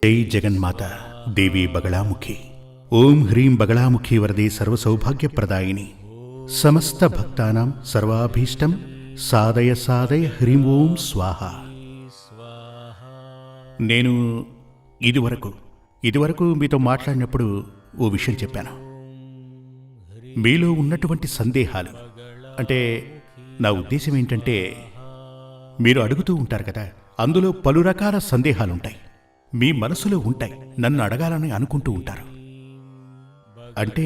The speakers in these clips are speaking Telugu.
జై జగన్మాత దేవి బగళాముఖి. ఓం హ్రీం బగళాముఖి వరదే సర్వసౌభాగ్యప్రదాయిని. సమస్త భక్తానాం సర్వాభీష్టం సాదయ సాదయ హ్రీం ఓం స్వాహ. నేను ఇదివరకు మీతో మాట్లాడినప్పుడు ఓ విషయం చెప్పాను. మీలో ఉన్నటువంటి సందేహాలు, అంటే నా ఉద్దేశం ఏంటంటే, మీరు అడుగుతూ ఉంటారు కదా, అందులో పలు రకాల సందేహాలుంటాయి, మీ మనసులో ఉంటాయి, నన్ను అడగాలని అనుకుంటూ ఉంటారు. అంటే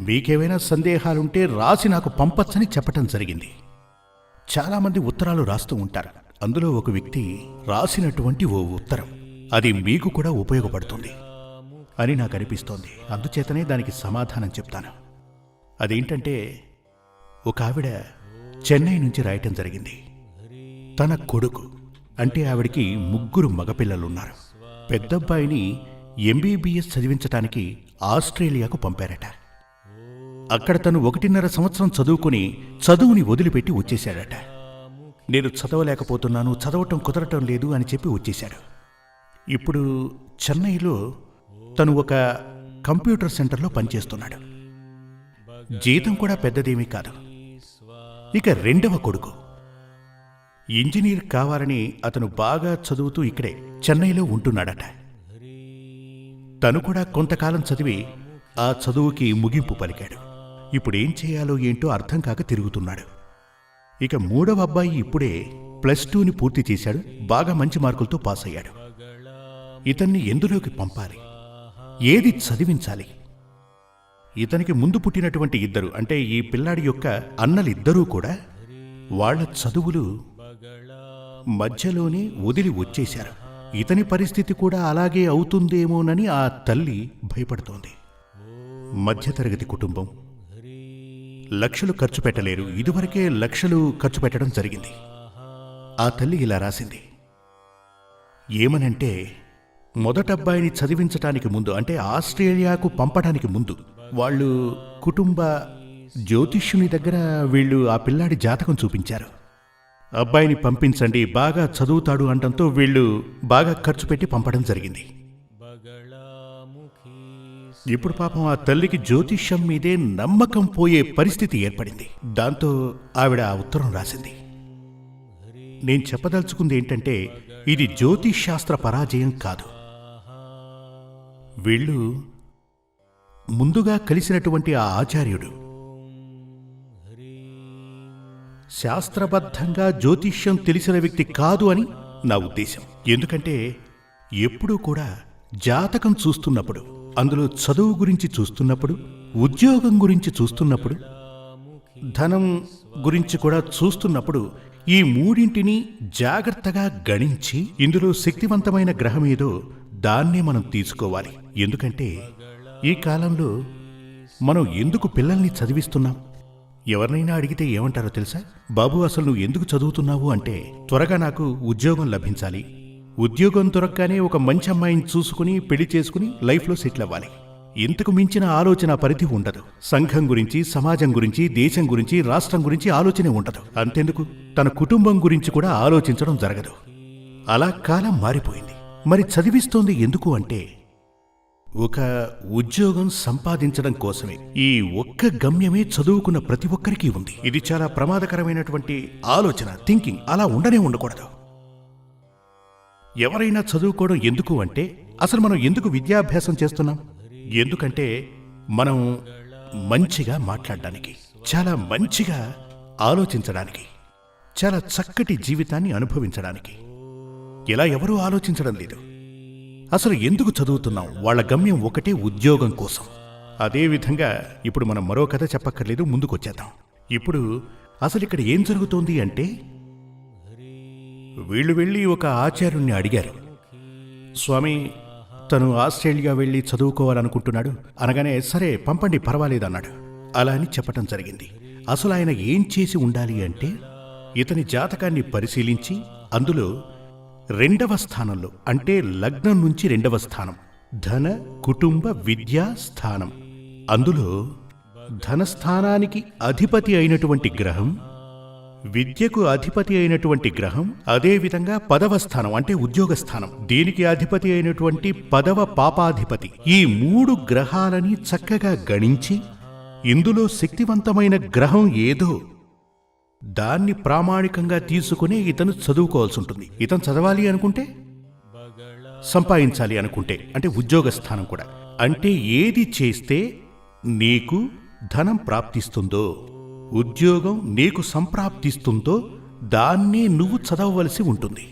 మీకేమైనా సందేహాలుంటే రాసి నాకు పంపచ్చని చెప్పటం జరిగింది. చాలామంది ఉత్తరాలు రాస్తూ ఉంటారు. అందులో ఒక వ్యక్తి రాసినటువంటి ఓ ఉత్తరం, అది మీకు కూడా ఉపయోగపడుతుంది అని నాకు అనిపిస్తోంది. అందుచేతనే దానికి సమాధానం చెప్తాను. అదేంటంటే, ఒక ఆవిడ చెన్నై నుంచి రాయటం జరిగింది. తన కొడుకు, అంటే ఆవిడికి 3 మగపిల్లలున్నారు. పెద్దబ్బాయిని MBBS చదివించటానికి ఆస్ట్రేలియాకు పంపారట. అక్కడ తను 1.5 సంవత్సరం చదువుకుని చదువుని వదిలిపెట్టి వచ్చేశాడట. నేను చదవలేకపోతున్నాను, చదవటం కుదరటం లేదు అని చెప్పి వచ్చేశాడు. ఇప్పుడు చెన్నైలో తను ఒక కంప్యూటర్ సెంటర్లో పనిచేస్తున్నాడు. జీతం కూడా పెద్దదేమీ కాదు. ఇక 2వ కొడుకు ఇంజనీర్ కావాలని అతను బాగా చదువుతూ ఇక్కడే చెన్నైలో ఉంటున్నాడట. తను కూడా కొంతకాలం చదివి ఆ చదువుకి ముగింపు పలికాడు. ఇప్పుడేం చేయాలో ఏంటో అర్థం కాక తిరుగుతున్నాడు. ఇక 3వ అబ్బాయి ఇప్పుడే +2ని పూర్తి చేశాడు. బాగా మంచి మార్కులతో పాస్ అయ్యాడు. ఇతన్ని ఎందులోకి పంపాలి, ఏది చదివించాలి? ఇతనికి ముందు పుట్టినటువంటి 2, అంటే ఈ పిల్లాడి యొక్క అన్నలిద్దరూ కూడా వాళ్ల చదువులు మధ్యలోనే వదిలి వచ్చేశారు. ఇతని పరిస్థితి కూడా అలాగే అవుతుందేమోనని ఆ తల్లి భయపడుతోంది. మధ్యతరగతి కుటుంబం, లక్షలు ఖర్చు పెట్టలేరు. ఇదివరకే లక్షలు ఖర్చు పెట్టడం జరిగింది. ఆ తల్లి ఇలా రాసింది. ఏమనంటే, మొదటబ్బాయిని చదివించటానికి ముందు, అంటే ఆస్ట్రేలియాకు పంపడానికి ముందు, వాళ్ళు కుటుంబ జ్యోతిష్యుని దగ్గర వీళ్ళు ఆ పిల్లాడి జాతకం చూపించారు. అబ్బాయిని పంపించండి, బాగా చదువుతాడు అనడంతో వీళ్ళు బాగా ఖర్చు పెట్టి పంపడం జరిగింది. ఇప్పుడు పాపం ఆ తల్లికి జ్యోతిష్యం మీదే నమ్మకం పోయే పరిస్థితి ఏర్పడింది. దాంతో ఆవిడ ఆ ఉత్తరం రాసింది. నేను చెప్పదలుచుకుంది ఏంటంటే, ఇది జ్యోతిష్శాస్త్ర పరాజయం కాదు. వీళ్ళు ముందుగా కలిసినటువంటి ఆ ఆచార్యుడు శాస్త్రబద్ధంగా జ్యోతిష్యం తెలిసిన వ్యక్తి కాదు అని నా ఉద్దేశం. ఎందుకంటే ఎప్పుడూ కూడా జాతకం చూస్తున్నప్పుడు, అందులో చదువు గురించి చూస్తున్నప్పుడు, ఉద్యోగం గురించి చూస్తున్నప్పుడు, ధనం గురించి కూడా చూస్తున్నప్పుడు, ఈ 3ంటిని జాగ్రత్తగా గణించి ఇందులో శక్తివంతమైన గ్రహం ఏదో దాన్నే మనం తీసుకోవాలి. ఎందుకంటే ఈ కాలంలో మనం ఎందుకు పిల్లల్ని చదివిస్తున్నాం? ఎవరినైనా అడిగితే ఏమంటారో తెలుసా? బాబు, అసలు నువ్వు ఎందుకు చదువుతున్నావు అంటే, త్వరగా నాకు ఉద్యోగం లభించాలి, ఉద్యోగం దొరకగానే ఒక మంచి అమ్మాయిని చూసుకుని పెళ్లి చేసుకుని లైఫ్లో సెటిల్ అవ్వాలి. ఇంతకు మించిన ఆలోచన పరిధి ఉండదు. సంఘం గురించి, సమాజం గురించి, దేశం గురించి, రాష్ట్రం గురించి ఆలోచనే ఉండదు. అంతెందుకు, తన కుటుంబం గురించి కూడా ఆలోచించడం జరగదు. అలా కాలం మారిపోయింది. మరి చదివిస్తోంది ఎందుకు అంటే, ఒక ఉద్యోగం సంపాదించడం కోసమే. ఈ ఒక్క గమ్యమే చదువుకున్న ప్రతి ఒక్కరికి ఉంది. ఇది చాలా ప్రమాదకరమైనటువంటి ఆలోచన, థింకింగ్. అలా ఉండకూడదు. ఎవరైనా చదువుకోవడం ఎందుకు అంటే, అసలు మనం ఎందుకు విద్యాభ్యాసం చేస్తున్నాం? ఎందుకంటే మనం మంచిగా మాట్లాడడానికి, చాలా మంచిగా ఆలోచించడానికి, చాలా చక్కటి జీవితాన్ని అనుభవించడానికి. ఇలా ఎవరూ ఆలోచించడం లేదు. అసలు ఎందుకు చదువుతున్నాం? వాళ్ళ గమ్యం ఒకటే, ఉద్యోగం కోసం. అదేవిధంగా ఇప్పుడు మనం మరో కథ చెప్పక్కర్లేదు, ముందుకొచ్చేద్దాం. ఇప్పుడు అసలు ఇక్కడ ఏం జరుగుతోంది అంటే, వీళ్ళు వెళ్ళి ఒక ఆచార్యుణ్ణి అడిగారు. స్వామి, తను ఆస్ట్రేలియా వెళ్ళి చదువుకోవాలనుకుంటున్నాడు అనగానే, సరే పంపండి, పర్వాలేదన్నాడు. అలా అని చెప్పటం జరిగింది. అసలు ఆయన ఏం చేసి ఉండాలి అంటే, ఇతని జాతకాన్ని పరిశీలించి అందులో 2వ స్థానంలో, అంటే లగ్నం నుంచి 2వ స్థానం, ధన కుటుంబ విద్యా స్థానం, అందులో ధనస్థానానికి అధిపతి అయినటువంటి గ్రహం విద్యకు అధిపతి అయినటువంటి గ్రహం, అదేవిధంగా 10వ స్థానం అంటే ఉద్యోగ స్థానం, దీనికి అధిపతి అయినటువంటి 10వ పాపాధిపతి, ఈ 3 గ్రహాలని చక్కగా గణించి ఇందులో శక్తివంతమైన గ్రహం ఏదో దాన్ని ప్రామాణికంగా తీసుకుని ఇతను చదువుకోవాల్సి ఉంటుంది. ఇతను చదవాలి అనుకుంటే, సంపాదించాలి అనుకుంటే, అంటే ఉద్యోగ స్థానం కూడా. అంటే ఏది చేస్తే నీకు ధనం ప్రాప్తిస్తుందో, ఉద్యోగం నీకు సంప్రాప్తిస్తుందో దాన్ని నువ్వు చదవవలసి ఉంటుంది.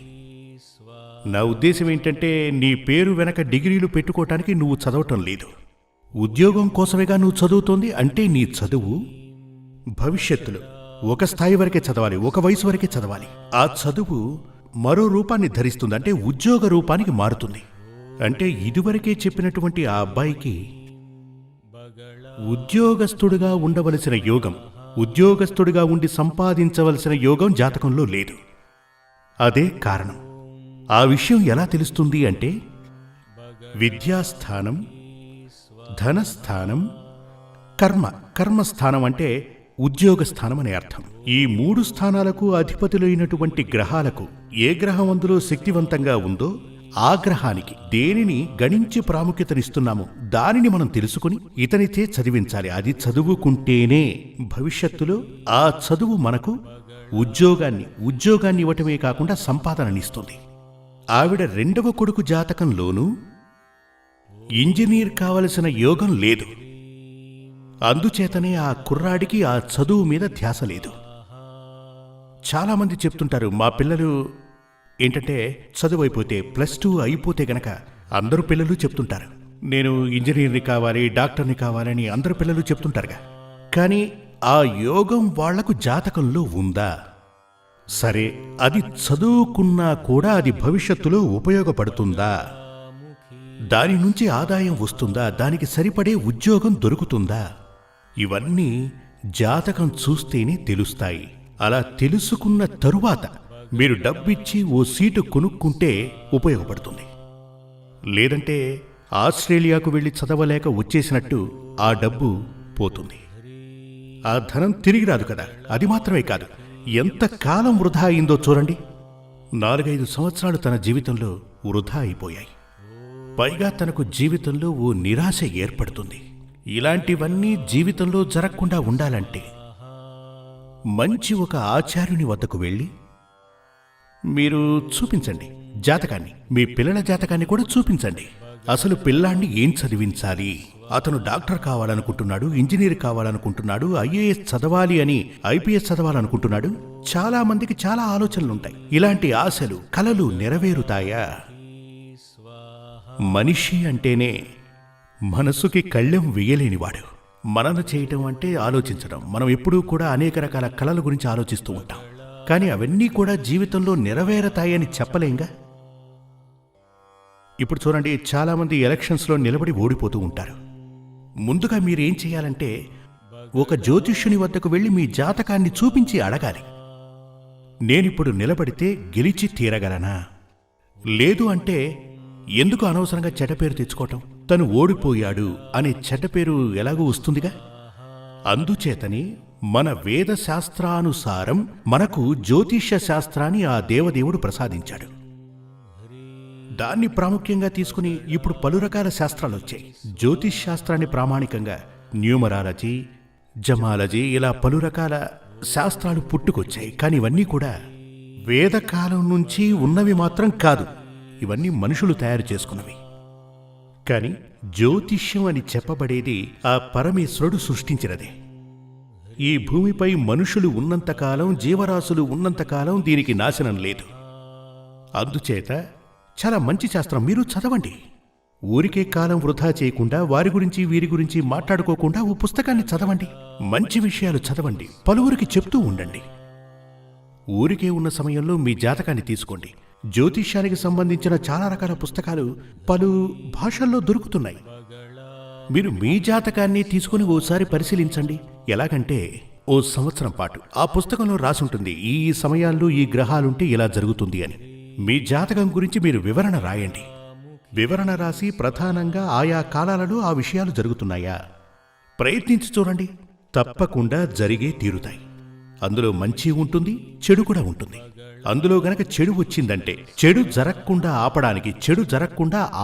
నా ఉద్దేశం ఏంటంటే, నీ పేరు వెనక డిగ్రీలు పెట్టుకోవటానికి నువ్వు చదవటం లేదు. ఉద్యోగం కోసమేగా నువ్వు చదువుతోంది. అంటే నీ చదువు భవిష్యత్తులో ఒక స్థాయి వరకే చదవాలి, ఒక వయసు వరకే చదవాలి. ఆ చదువు మరో రూపాన్ని ధరిస్తుంది, అంటే ఉద్యోగ రూపానికి మారుతుంది. అంటే ఇదివరకే చెప్పినటువంటి ఆ అబ్బాయికి ఉద్యోగస్తుడిగా ఉండవలసిన యోగం, ఉద్యోగస్తుడిగా ఉండి సంపాదించవలసిన యోగం జాతకంలో లేదు. అదే కారణం. ఆ విషయం ఎలా తెలుస్తుంది అంటే, విద్యాస్థానం, ధనస్థానం, కర్మస్థానం అంటే ఉద్యోగ స్థానం అనే అర్థం. ఈ 3 స్థానాలకు అధిపతులైనటువంటి గ్రహాలకు ఏ గ్రహం అందులో శక్తివంతంగా ఉందో ఆ గ్రహానికి దేనిని గణించి ప్రాముఖ్యతనిస్తున్నామో దానిని మనం తెలుసుకుని ఇతనితే చదివించాలి. అది చదువుకుంటేనే భవిష్యత్తులో ఆ చదువు మనకు ఉద్యోగాన్ని ఇవ్వటమే కాకుండా సంపాదననిస్తుంది. ఆవిడ 2వ కొడుకు జాతకంలోనూ ఇంజనీర్ కావలసిన యోగం లేదు. అందుచేతనే ఆ కుర్రాడికి ఆ చదువు మీద ధ్యాస లేదు. చాలామంది చెప్తుంటారు, మా పిల్లలు ఏంటంటే చదువు అయిపోతే +2 అయిపోతే గనక అందరూ పిల్లలు చెప్తుంటారు, నేను ఇంజనీర్ని కావాలి, డాక్టర్ని కావాలని అందరూ పిల్లలు చెప్తుంటారుగా. కానీ ఆ యోగం వాళ్లకు జాతకంలో ఉందా? సరే, అది చదువుకున్నా కూడా అది భవిష్యత్తులో ఉపయోగపడుతుందా? దాని నుంచి ఆదాయం వస్తుందా? దానికి సరిపడే ఉద్యోగం దొరుకుతుందా? ఇవన్నీ జాతకం చూస్తేనే తెలుస్తాయి. అలా తెలుసుకున్న తరువాత మీరు డబ్బిచ్చి ఓ సీటు కొనుక్కుంటే ఉపయోగపడుతుంది. లేదంటే ఆస్ట్రేలియాకు వెళ్ళి చదవలేక వచ్చేసినట్టు ఆ డబ్బు పోతుంది. ఆ ధనం తిరిగి రాదు కదా. అది మాత్రమే కాదు, ఎంత కాలం వృధా అయిందో చూడండి. 4-5 సంవత్సరాలు తన జీవితంలో వృధా అయిపోయాయి. పైగా తనకు జీవితంలో ఓ నిరాశ ఏర్పడుతుంది. ఇలాంటివన్నీ జీవితంలో జరగకుండా ఉండాలంటే మంచి ఒక ఆచార్యుని వద్దకు వెళ్ళి మీరు చూపించండి జాతకాన్ని, మీ పిల్లల జాతకాన్ని కూడా చూపించండి. అసలు పిల్లాన్ని ఏం చదివించాలి? అతను డాక్టర్ కావాలనుకుంటున్నాడు, ఇంజనీర్ కావాలనుకుంటున్నాడు, IAS చదవాలి అని IPS చదవాలనుకుంటున్నాడు. చాలా మందికి చాలా ఆలోచనలుంటాయి. ఇలాంటి ఆశలు, కలలు నెరవేరుతాయా? మనిషి అంటేనే మనసుకి కళ్ళెం వేయలేనివాడు. మనన చేయటం అంటే ఆలోచించడం. మనం ఎప్పుడూ కూడా అనేక రకాల కళల గురించి ఆలోచిస్తూ ఉంటాం. కానీ అవన్నీ కూడా జీవితంలో నెరవేరతాయని చెప్పలేంగా. ఇప్పుడు చూడండి, చాలామంది ఎలక్షన్స్లో నిలబడి ఓడిపోతూ ఉంటారు. ముందుగా మీరేం చేయాలంటే ఒక జ్యోతిష్యుని వద్దకు వెళ్ళి మీ జాతకాన్ని చూపించి అడగాలి, నేనిప్పుడు నిలబడితే గెలిచి తీరగలనా? లేదు అంటే ఎందుకు అనవసరంగా చెడ్డపేరు తెచ్చుకోవటం? తను ఓడిపోయాడు అనే చెడ్డపేరు ఎలాగూ వస్తుందిగా. అందుచేతని మన వేద శాస్త్రానుసారం మనకు జ్యోతిష్య శాస్త్రాన్ని ఆ దేవదేవుడు ప్రసాదించాడు. దాన్ని ప్రాముఖ్యంగా తీసుకుని ఇప్పుడు పలు రకాల శాస్త్రాలు వచ్చాయి. జ్యోతిష్ శాస్త్రాన్ని ప్రామాణికంగా న్యూమరాలజీ, జమాలజీ, ఇలా పలు రకాల శాస్త్రాలు పుట్టుకొచ్చాయి. కానీ ఇవన్నీ కూడా వేదకాలం నుంచి ఉన్నవి మాత్రం కాదు. ఇవన్నీ మనుషులు తయారు చేసుకున్నవి. కాని జ్యోతిష్యం అని చెప్పబడేది ఆ పరమేశ్వరుడు సృష్టించినదే. ఈ భూమిపై మనుషులు ఉన్నంతకాలం, జీవరాశులు ఉన్నంతకాలం దీనికి నాశనం లేదు. అందుచేత చాలా మంచి శాస్త్రం, మీరు చదవండి. ఊరికే కాలం వృధా చేయకుండా వారి గురించి వీరి గురించి మాట్లాడుకోకుండా ఓ పుస్తకాన్ని చదవండి. మంచి విషయాలు చదవండి, పలువురికి చెప్తూ ఉండండి. ఊరికే ఉన్న సమయంలో మీ జాతకాన్ని తీసుకోండి. జ్యోతిష్యానికి సంబంధించిన చాలా రకాల పుస్తకాలు పలు భాషల్లో దొరుకుతున్నాయి. మీరు మీ జాతకాన్ని తీసుకుని ఓసారి పరిశీలించండి. ఎలాగంటే ఓ సంవత్సరం పాటు ఆ పుస్తకంలో రాసుంటుంది, ఈ సమయాల్లో ఈ గ్రహాలుంటే ఇలా జరుగుతుంది అని. మీ జాతకం గురించి మీరు వివరణ రాయండి. వివరణ రాసి ప్రధానంగా ఆయా కాలాలలో ఆ విషయాలు జరుగుతున్నాయా ప్రయత్నించి చూడండి. తప్పకుండా జరిగే తీరుతాయి. అందులో మంచి ఉంటుంది, చెడు కూడా ఉంటుంది. అందులో గనక చెడు వచ్చిందంటే చెడు జరగకుండా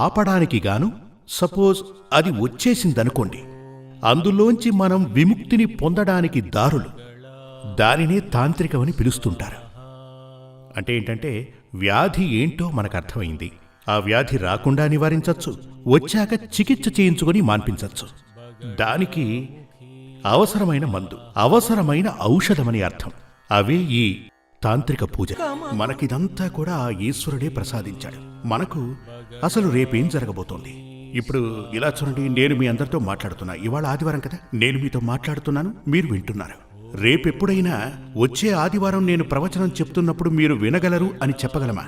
ఆపడానికి గాను సపోజ్ అది వచ్చేసిందనుకోండి, అందులోంచి మనం విముక్తిని పొందడానికి దారులు, దానినే తాంత్రికమని పిలుస్తుంటారు. అంటే ఏంటంటే వ్యాధి ఏంటో మనకు అర్థమైంది, ఆ వ్యాధి రాకుండా నివారించవచ్చు, వచ్చాక చికిత్స చేయించుకొని మాన్పించవచ్చు. దానికి అవసరమైన మందు, అవసరమైన ఔషధమని అర్థం. అవే ఈ తాంత్రిక పూజ. మనకిదంతా కూడా ఆ ఈశ్వరుడే ప్రసాదించాడు. మనకు అసలు రేపేం జరగబోతోంది? ఇప్పుడు ఇలా చూడండి, నేను మీ అందరితో మాట్లాడుతున్నా. ఇవాళ ఆదివారం కదా, నేను మీతో మాట్లాడుతున్నాను, మీరు వింటున్నారు. రేపెప్పుడైనా వచ్చే ఆదివారం నేను ప్రవచనం చెప్తున్నప్పుడు మీరు వినగలరు అని చెప్పగలమా?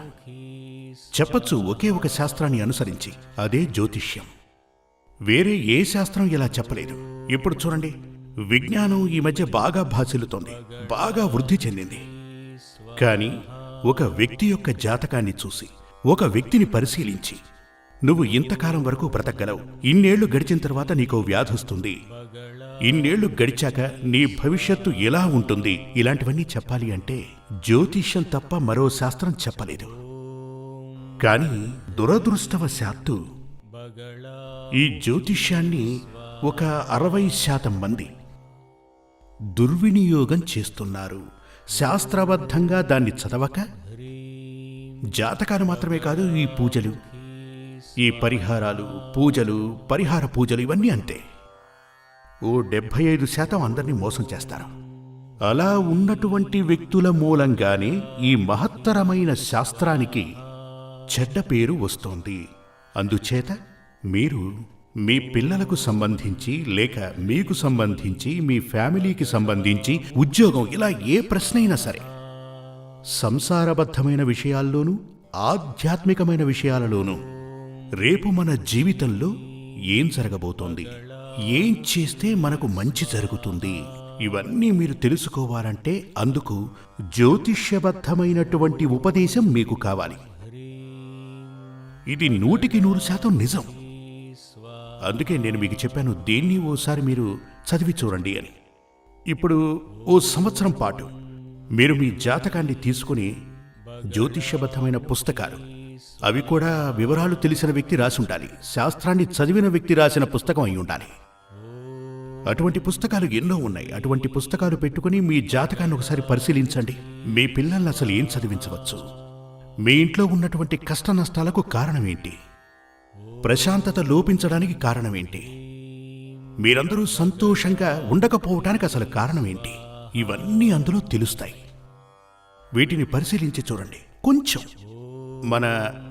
చెప్పచ్చు, ఒకే ఒక శాస్త్రాన్ని అనుసరించి. అదే జ్యోతిష్యం. వేరే ఏ శాస్త్రం ఇలా చెప్పలేదు. ఇప్పుడు చూడండి, విజ్ఞానం ఈ మధ్య బాగా భాసిల్లుతోంది, బాగా వృద్ధి చెందింది. కానీ ఒక వ్యక్తి యొక్క జాతకాన్ని చూసి, ఒక వ్యక్తిని పరిశీలించి, నువ్వు ఇంతకాలం వరకు బ్రతకగలవు, ఇన్నేళ్లు గడిచిన తర్వాత నీకో వ్యాధొస్తుంది, ఇన్నేళ్లు గడిచాక నీ భవిష్యత్తు ఎలా ఉంటుంది, ఇలాంటివన్నీ చెప్పాలి అంటే జ్యోతిష్యం తప్ప మరో శాస్త్రం చెప్పలేదు. కానీ దురదృష్టవశాత్తు ఈ జ్యోతిష్యాన్ని ఒక 60% మంది దుర్వినియోగం చేస్తున్నారు. శాస్త్రబద్ధంగా దాన్ని చదవక జాతకాలు మాత్రమే కాదు, ఈ పూజలు, ఈ పరిహారాలు, పరిహార పూజలు ఇవన్నీ అంతే. ఓ 75% అందరినీ మోసం చేస్తారు. అలా ఉన్నటువంటి వ్యక్తుల మూలంగానే ఈ మహత్తరమైన శాస్త్రానికి చెడ్డ పేరు వస్తోంది. అందుచేత మీరు మీ పిల్లలకు సంబంధించి, లేక మీకు సంబంధించి, మీ ఫ్యామిలీకి సంబంధించి, ఉద్యోగం, ఇలా ఏ ప్రశ్నైనా సరే, సంసారబద్ధమైన విషయాల్లోనూ ఆధ్యాత్మికమైన విషయాలలోనూ రేపు మన జీవితంలో ఏం జరగబోతోంది, ఏం చేస్తే మనకు మంచి జరుగుతుంది, ఇవన్నీ మీరు తెలుసుకోవాలంటే అందుకు జ్యోతిష్యబద్ధమైనటువంటి ఉపదేశం మీకు కావాలి. ఇది 100% నిజం. అందుకే నేను మీకు చెప్పాను, దీన్ని ఓసారి మీరు చదివి చూడండి అని. ఇప్పుడు ఓ సంవత్సరం పాటు మీరు మీ జాతకాన్ని తీసుకుని జ్యోతిష్యబద్ధమైన పుస్తకాలు, అవి కూడా వివరాలు తెలిసిన వ్యక్తి రాసి ఉండాలి, శాస్త్రాన్ని చదివిన వ్యక్తి రాసిన పుస్తకం అయి ఉండాలి. అటువంటి పుస్తకాలు ఎన్నో ఉన్నాయి. అటువంటి పుస్తకాలు పెట్టుకుని మీ జాతకాన్ని ఒకసారి పరిశీలించండి. మీ పిల్లల్ని అసలు ఏం చదివించవచ్చు, మీ ఇంట్లో ఉన్నటువంటి కష్ట నష్టాలకు కారణమేంటి, ప్రశాంతత లోపించడానికి కారణమేంటి, మీరందరూ సంతోషంగా ఉండకపోవటానికి అసలు కారణమేంటి, ఇవన్నీ అందులో తెలుస్తాయి. వీటిని పరిశీలించి చూడండి. కొంచెం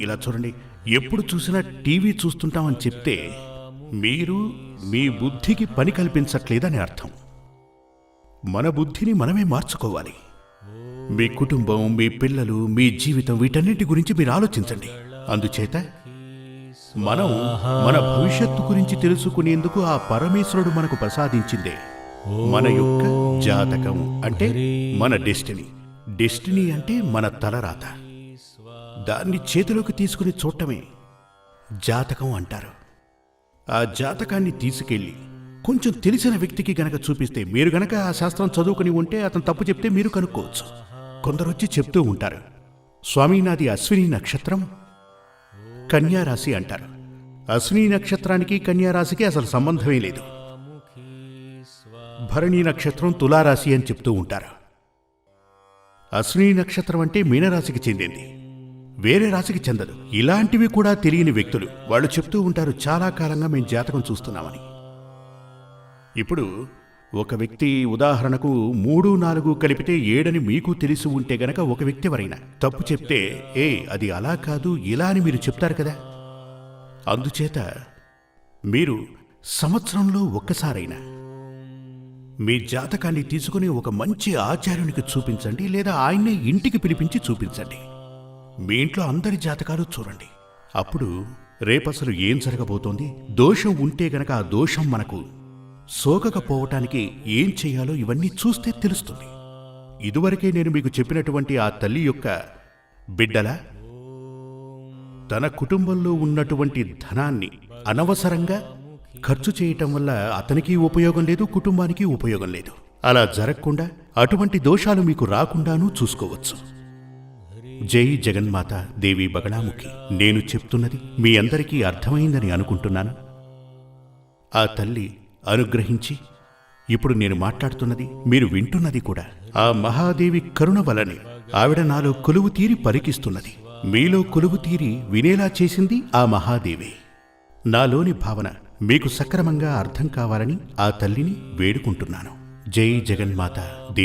ఇలా చూడండి, ఎప్పుడు చూసినా టీవీ చూస్తుంటామని చెప్తే మీరు మీ బుద్ధికి పని కల్పించట్లేదని అర్థం. మన బుద్ధిని మనమే మార్చుకోవాలి. మీ కుటుంబం, మీ పిల్లలు, మీ జీవితం, వీటన్నిటి గురించి మీరు ఆలోచించండి. అందుచేత మనం మన భవిష్యత్తు గురించి తెలుసుకునేందుకు ఆ పరమేశ్వరుడు మనకు ప్రసాదించిందే మన యొక్క జాతకం. అంటే మన డెస్టినీ అంటే మన తలరాత. దాన్ని చేతిలోకి తీసుకుని చూడటమే జాతకం అంటారు. ఆ జాతకాన్ని తీసుకెళ్ళి కొంచెం తెలిసిన వ్యక్తికి గనక చూపిస్తే, మీరు గనక ఆ శాస్త్రం చదువుకుని ఉంటే అతను తప్పు చెప్తే మీరు కనుక్కోవచ్చు. కొందరు వచ్చి చెప్తూ ఉంటారు, స్వామి నాది అశ్విని నక్షత్రం, కన్యారాశి అంటారు. అశ్విని నక్షత్రానికి కన్యారాశికి అసలు సంబంధమే లేదు. భరణి నక్షత్రం తులారాశి అని చెప్తూ ఉంటారు. అశ్విని నక్షత్రం అంటే మీనరాశికి చెందింది, వేరే రాశికి చెందదు. ఇలాంటివి కూడా తెలియని వ్యక్తులు వాళ్ళు చెప్తూ ఉంటారు, చాలా కాలంగా మేము జాతకం చూస్తున్నామని. ఇప్పుడు ఒక వ్యక్తి ఉదాహరణకు 3, 4 కలిపితే 7 మీకు తెలిసి ఉంటే గనక ఒక వ్యక్తి ఎవరైనా తప్పు చెప్తే, అది అలా కాదు ఇలా అని మీరు చెప్తారు కదా. అందుచేత మీరు సంవత్సరంలో ఒక్కసారైనా మీ జాతకాన్ని తీసుకుని ఒక మంచి ఆచార్యునికి చూపించండి, లేదా ఆయన్నే ఇంటికి పిలిపించి చూపించండి. మీ ఇంట్లో అందరి జాతకాలు చూడండి. అప్పుడు రేపసలు ఏం జరగబోతోంది, దోషం ఉంటే గనక ఆ దోషం మనకు సోకకపోవటానికి ఏం చెయ్యాలో ఇవన్నీ చూస్తే తెలుస్తుంది. ఇదివరకే నేను మీకు చెప్పినటువంటి ఆ తల్లి యొక్క బిడ్డల తన కుటుంబంలో ఉన్నటువంటి ధనాన్ని అనవసరంగా ఖర్చు చేయటం వల్ల అతనికి ఉపయోగం లేదు, కుటుంబానికి ఉపయోగం లేదు. అలా జరగకుండా అటువంటి దోషాలు మీకు రాకుండానూ చూసుకోవచ్చు. జై జగన్మాత దేవి బగళాముఖి. నేను చెప్తున్నది మీ అందరికీ అర్థమైందని అనుకుంటున్నాను. ఆ తల్లి అనుగ్రహించి ఇప్పుడు నేను మాట్లాడుతున్నది మీరు వింటున్నది కూడా ఆ మహాదేవి కరుణ వలనే ఆవిడ నాలో కొలువు తీరి పలికిస్తున్నది. మీలో కొలువు తీరి వినేలా చేసింది ఆ మహాదేవే. నాలోని భావన మీకు సక్రమంగా అర్థం కావాలని ఆ తల్లిని వేడుకుంటున్నాను. జై జగన్మాత దేవి.